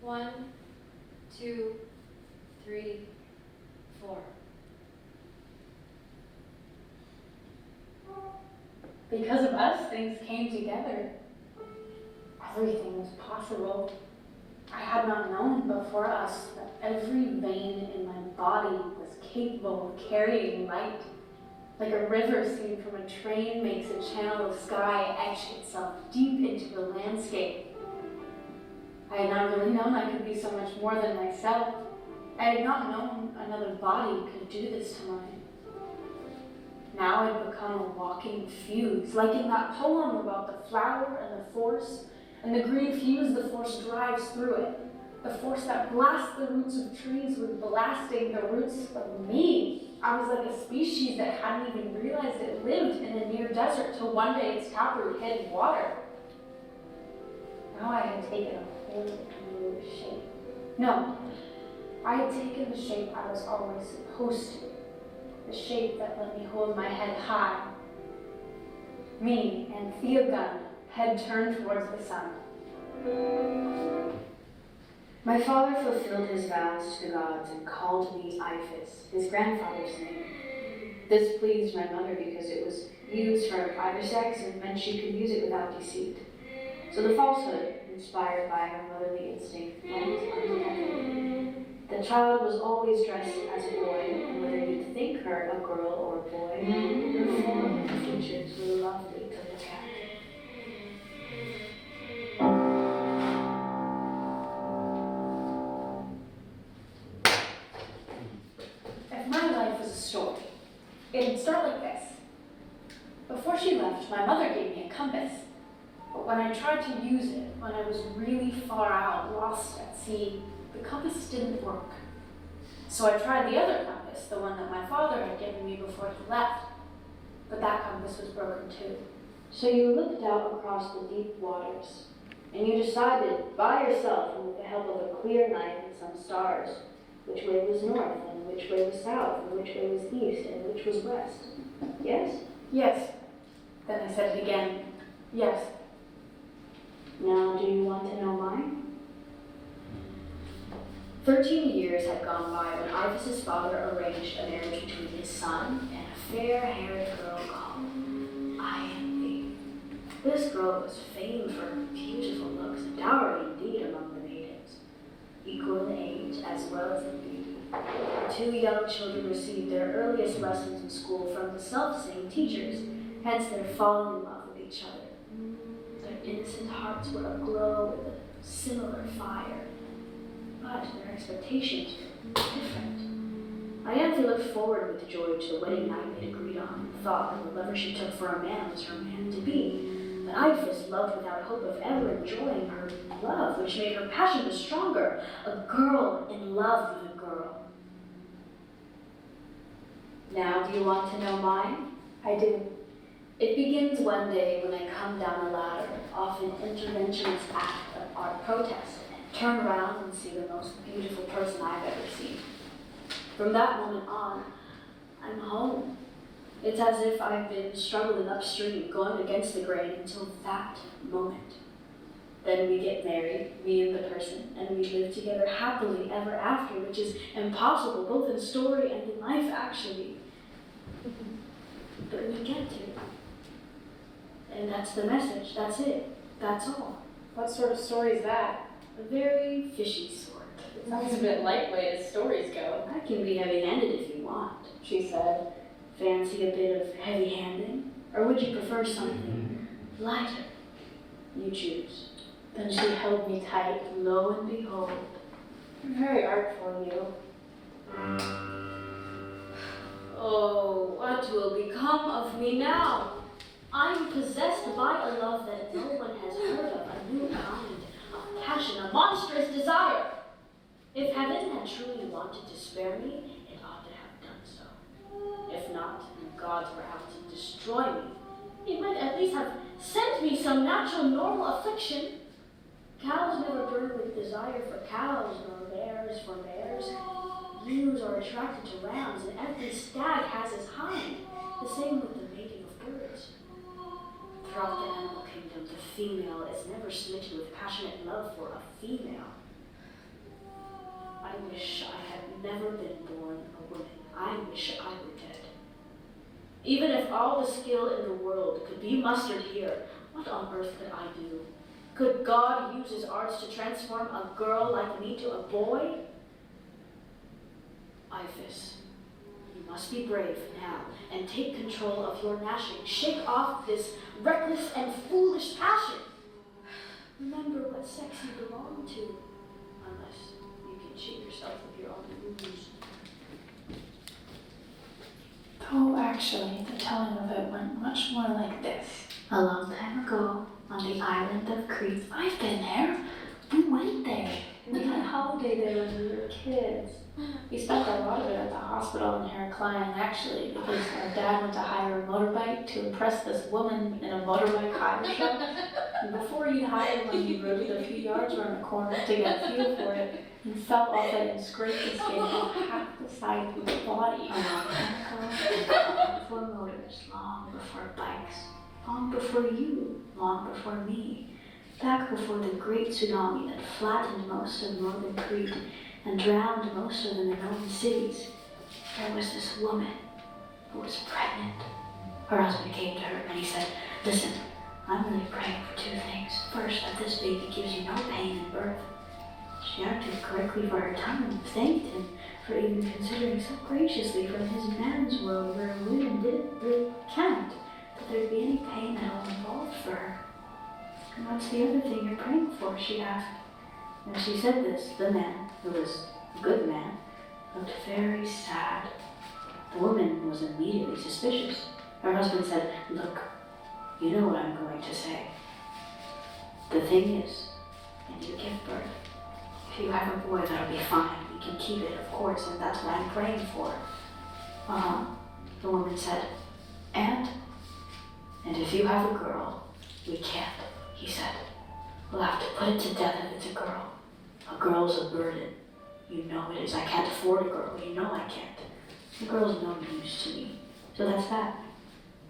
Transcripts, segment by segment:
1, 2, 3, 4. Because of us, things came together. Everything was possible. I had not known before us that every vein in my body was capable of carrying light. Like a river seen from a train makes a channel of sky etch itself deep into the landscape. I had not really known I could be so much more than myself. I had not known another body could do this to mine. Now I'd become a walking fuse, like in that poem about the flower and the force, and the green fuse the force drives through it. The force that blasts the roots of trees was blasting the roots of me. I was like a species that hadn't even realized it lived in a near desert till one day its taproot hit water. Now I had taken a whole new shape. No, I had taken the shape I was always supposed to. The shape that let me hold my head high. Me, Anthea Gunn, head turned towards the sun. My father fulfilled his vows to the gods and called me Iphis, his grandfather's name. This pleased my mother because it was used for either sex and meant she could use it without deceit. So the falsehood, inspired by her motherly instinct, went undetected. The child was always dressed as a boy, and whether you'd think her a girl or a boy, her form and features were lovely to look at. If my life was a story, it'd start like this. Before she left, my mother gave me a compass. But when I tried to use it, when I was really far out, lost at sea, the compass didn't work. So I tried the other compass, the one that my father had given me before he left. But that compass was broken too. So you looked out across the deep waters, and you decided by yourself and with the help of a clear night and some stars, which way was north, and which way was south, and which way was east, and which was west. Yes? Yes. Then I said it again. Yes. Now, do you want to know mine? 13 years had gone by when Iphis' father arranged a marriage between his son and a fair-haired girl called Ianthe. This girl was famed for her beautiful looks, a dowry indeed among the natives, equal in age as well as in beauty. The two young children received their earliest lessons in school from the self-same teachers, hence their falling in love with each other. Their innocent hearts were aglow with a similar fire, but their expectations were different. Ianthe looked forward with joy to the wedding night they'd agreed on, and thought that the lover she took for a man was her man-to-be. But Iphis loved without hope of ever enjoying her love, which made her passion the stronger, a girl in love with a girl. Now, do you want to know mine? I do. It begins one day when I come down a ladder, off an interventionist act of art protest, and turn around and see the most beautiful person I've ever seen. From that moment on, I'm home. It's as if I've been struggling upstream, going against the grain until that moment. Then we get married, me and the person, and we live together happily ever after, which is impossible, both in story and in life, actually. But we get to. And that's the message, that's it, that's all. What sort of story is that? A very fishy sort. It sounds a bit lightweight as stories go. I can be heavy-handed if you want, she said. Fancy a bit of heavy-handing? Or would you prefer something lighter? You choose. Then she held me tight. Lo and behold. Very artful, you. Oh, what will become of me now? I'm possessed by a love that no one has heard of, a new kind of passion, a monstrous desire. If heaven had truly wanted to spare me, it ought to have done so. If not, and the gods were out to destroy me, it might at least have sent me some natural normal affliction. Cows never burn with desire for cows, nor bears for bears. Ewes are attracted to rams, and every stag has his hind. The same with the mating of birds. Throughout the animal kingdom, the female is never smitten with passionate love for a female. wish I had never been born a woman. I wish I were dead. Even if all the skill in the world could be mustered here, what on earth could I do? Could God use his arts to transform a girl like me to a boy? Iphis, you must be brave now and take control of your gnashing. Shake off this reckless and foolish passion. Remember what sex you belong to, unless you can cheat yourself of your own ruse. Oh, actually, the telling of it went much more like this. A long time ago, on the island of Crete, I've been there. We went there. We had a holiday there when we were kids. We spent a lot of it at the hospital in Heraclion, actually, because our dad went to hire a motorbike to impress this woman in a motorbike hire shop. And before he'd hire one, he rode it a few yards around the corner to get a feel for it, and fell off it and scraped his skin off half the side of his body. long before motors, long before bikes, long before you, long before me, back before the great tsunami that flattened most of northern Crete and drowned most of the Minoan cities, there was this woman who was pregnant. Her husband came to her and he said, "Listen, I'm really praying for two things. First, that this baby gives you no pain in birth." She acted correctly for her time and thanked him for even considering so graciously from his man's world where women didn't really count that there'd be any pain at all involved for her. "And what's the other thing you're praying for?" she asked. When she said this, the man, who was a good man, looked very sad. The woman was immediately suspicious. Her husband said, "Look, you know what I'm going to say. The thing is, when you give birth, if you have a boy, that'll be fine. We can keep it, of course, and that's what I'm praying for." The woman said, And if you have a girl, we can't," he said. "We'll have to put it to death if it's a girl. A girl's a burden. You know it is. I can't afford a girl. You know I can't. A girl's no use to me. So that's that.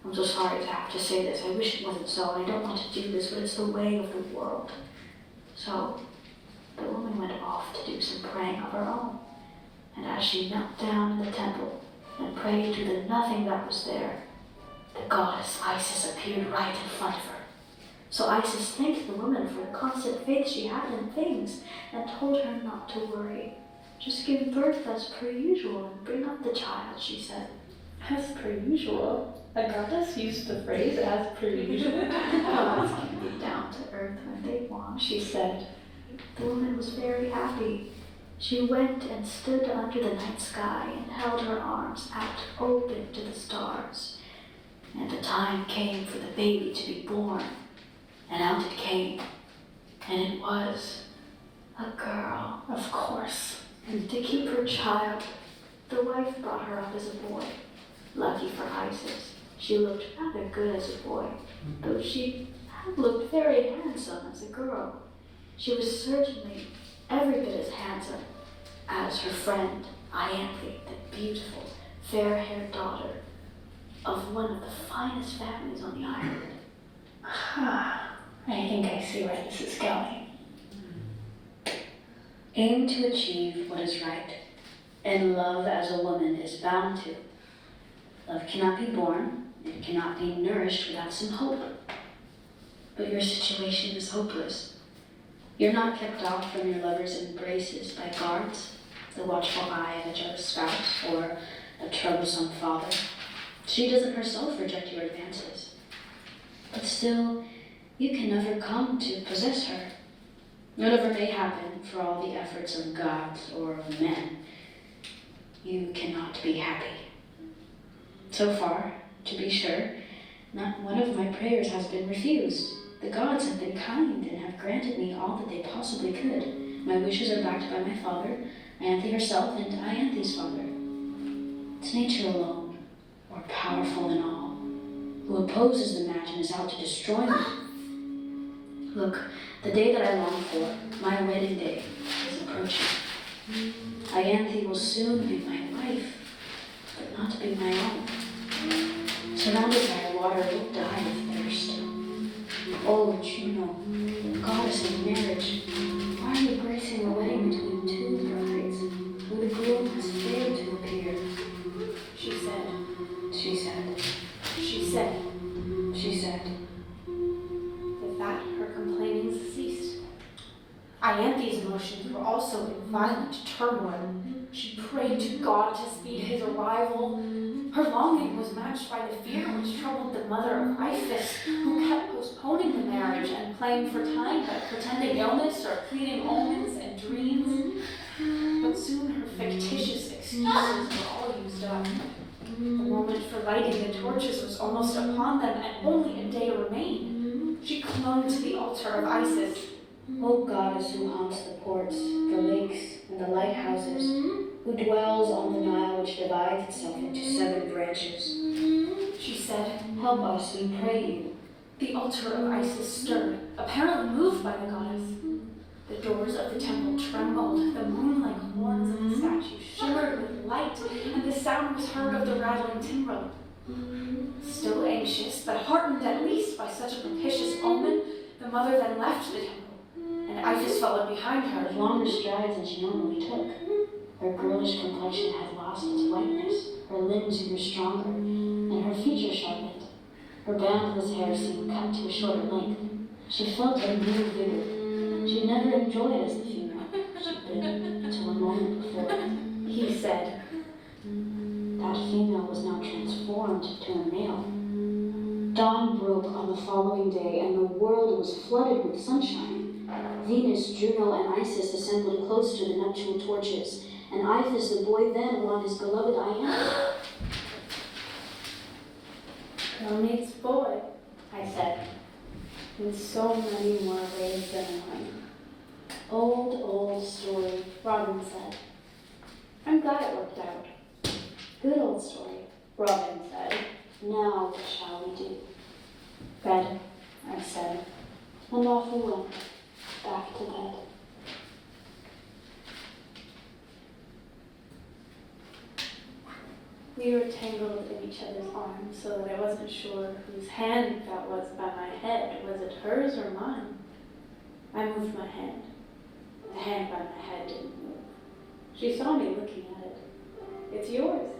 I'm so sorry to have to say this. I wish it wasn't so. I don't want to do this, but it's the way of the world." So the woman went off to do some praying of her own. And as she knelt down in the temple and prayed to the nothing that was there, the goddess Isis appeared right in front of her. So Isis thanked the woman for the constant faith she had in things and told her not to worry. "Just give birth as per usual and bring up the child," she said. As per usual. A goddess used the phrase as per usual. Gods can be down to earth when they want, she said. The woman was very happy. She went and stood under the night sky and held her arms out open to the stars. And the time came for the baby to be born. And out it came. And it was a girl, Of course. and to keep her child, the wife brought her up as a boy. Lucky for Isis, she looked rather good as a boy, though she had looked very handsome as a girl. She was certainly every bit as handsome as her friend Ianthe, the beautiful, fair-haired daughter of one of the finest families on the island. I think I see where this is going. Aim to achieve what is right, and love as a woman is bound to. Love cannot be born, it cannot be nourished without some hope. But your situation is hopeless. You're not kept off from your lover's embraces by guards, the watchful eye of a jealous spouse, or a troublesome father. She doesn't herself reject your advances. But still, you can never come to possess her. Whatever may happen for all the efforts of gods or of men, you cannot be happy. So far, to be sure, not one of my prayers has been refused. The gods have been kind and have granted me all that they possibly could. My wishes are backed by my father, Ianthe herself, and Ianthe's father. It's nature alone, more powerful than all, who opposes the match and is out to destroy me. Look, the day that I long for, my wedding day, is approaching. Ianthe will soon be my wife, but not to be my own. Surrounded by water, will die of thirst. Oh, Juno, goddess of marriage, why are you gracing a wedding between two brides? onward. She prayed to God to speed his arrival. Her longing was matched by the fear which troubled the mother of Iphis, who kept postponing the marriage and playing for time by pretending illness or pleading omens and dreams. But soon her fictitious excuses were all used up. The moment for lighting the torches was almost upon them, and only a day remained. She clung to the altar of Isis. O goddess who haunts the ports, the lakes, and the lighthouses, who dwells on the Nile which divides itself into 7 branches, She said. help us, we pray you. The altar of Isis stirred, apparently moved by the goddess. The doors of the temple trembled, the moon-like horns of the statue shimmered with light, and the sound was heard of the rattling timbrel. Still anxious, but heartened at least by such a propitious omen, the mother then left the temple, and Iphis followed behind her. With longer strides than she normally took, her girlish complexion had lost its whiteness, her limbs grew stronger, and her features sharpened. Her boundless hair seemed cut to a shorter length. She felt a new vigor. She never enjoyed as the funeral she'd been until a moment before. He said. That female was now transformed to a male. Dawn broke on the following day, and the world was flooded with sunshine. Venus, Juno, and Isis assembled close to the nuptial torches, and Iphis, the boy then, won his beloved Ianthe. Girl meets boy, I said, in so many more ways than one. Old story, Robin said. I'm glad it worked out. good old story. Robin said. Now what shall we do? Bed, I said. And off we went, back to bed. We were tangled in each other's arms so that I wasn't sure whose hand that was by my head. Was it hers or mine? I moved my hand. The hand by my head didn't move. She saw me looking at it. It's yours.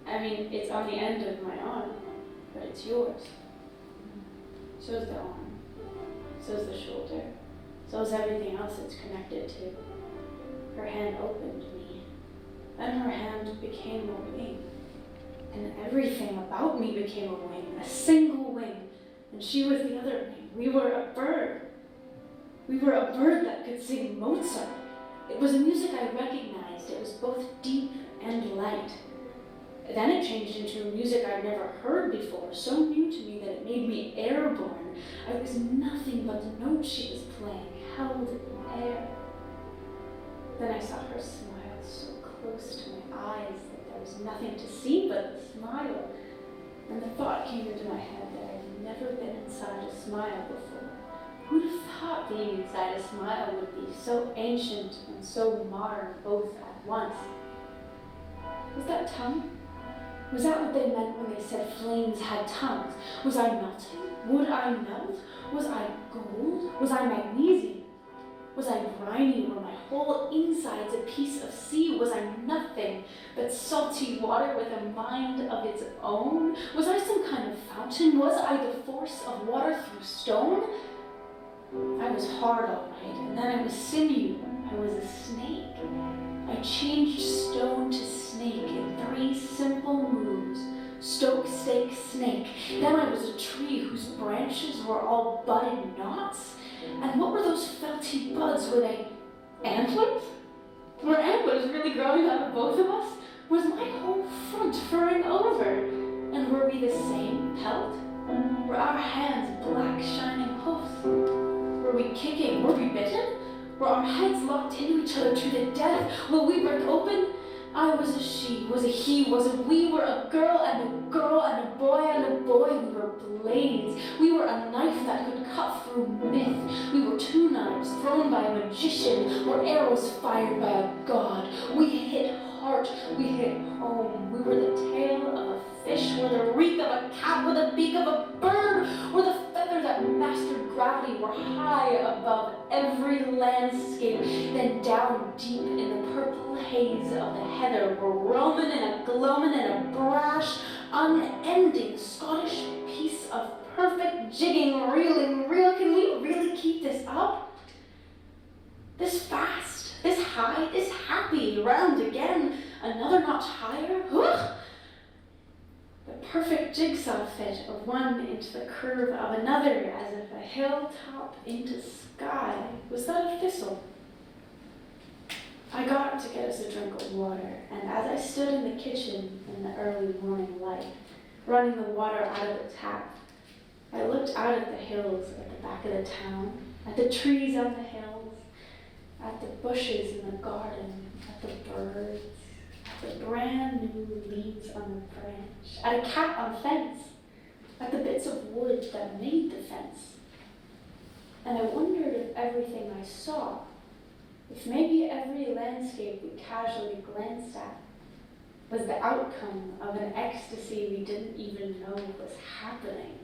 I mean, it's on the end of my arm, but it's yours. So's the arm. So's the shoulder. So's everything else it's connected to. Her hand opened me. Then her hand became a wing. And everything about me became a wing, a single wing. And she was the other wing. We were a bird. We were a bird that could sing Mozart. It was a music I recognized. It was both deep and light. Then it changed into a music I'd never heard before, so new to me that it made me airborne. I was nothing but the notes she was playing, held in air. Then I saw her smile so close to my eyes that there was nothing to see but the smile. And the thought came into my head that I'd never been inside a smile before. Who'd have thought being inside a smile would be so ancient and so modern both at once? Was that tongue? Was that what they meant when they said flames had tongues? Was I melting? Would I melt? Was I gold? Was I magnesium? Was I briny where my whole inside's a piece of sea? Was I nothing but salty water with a mind of its own? Was I some kind of fountain? Was I the force of water through stone? I was hard all right, and then I was sinew. I was a snake. I changed stone to snake in 3 simple moves. Stoke, stake, snake. Then I was a tree whose branches were all budded knots. And what were those felty buds? Were they antlers? Were antlers really growing out of both of us? Was my whole front furring over? And were we the same pelt? Were our hands black shining hoofs? Were we kicking? Were we bitten? Were our heads locked into each other to the death? Will we break open? I was a she, was a he, was a we. Were a girl and a girl and a boy and a boy. We were blades. We were a knife that could cut through myth. We were 2 knives thrown by a magician or arrows fired by a god. We hit heart, we hit home. We were the tail of a fish, or the reek of a cat, or the beak of a bird, or the feather that mastered gravity. Were high above every landscape, then down deep in the purple haze of the heather were roaming and a gloaming and a brash, unending Scottish piece of perfect jigging, reeling, real. Can we really keep this up? This fast? This high, this happy, round again, another notch higher. Ugh! The perfect jigsaw fit of one into the curve of another, as if a hilltop into sky. Was that a thistle? I got up to get us a drink of water, and as I stood in the kitchen in the early morning light, running the water out of the tap, I looked out at the hills at the back of the town, at the trees on the hills, at the bushes in the garden, at the birds, at the brand new leaves on the branch, at a cat on the fence, at the bits of wood that made the fence. And I wondered if everything I saw, if maybe every landscape we casually glanced at, was the outcome of an ecstasy we didn't even know was happening.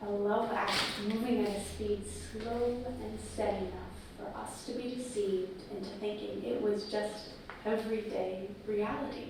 A love act moving at a speed slow and steady enough for us to be deceived into thinking it was just everyday reality.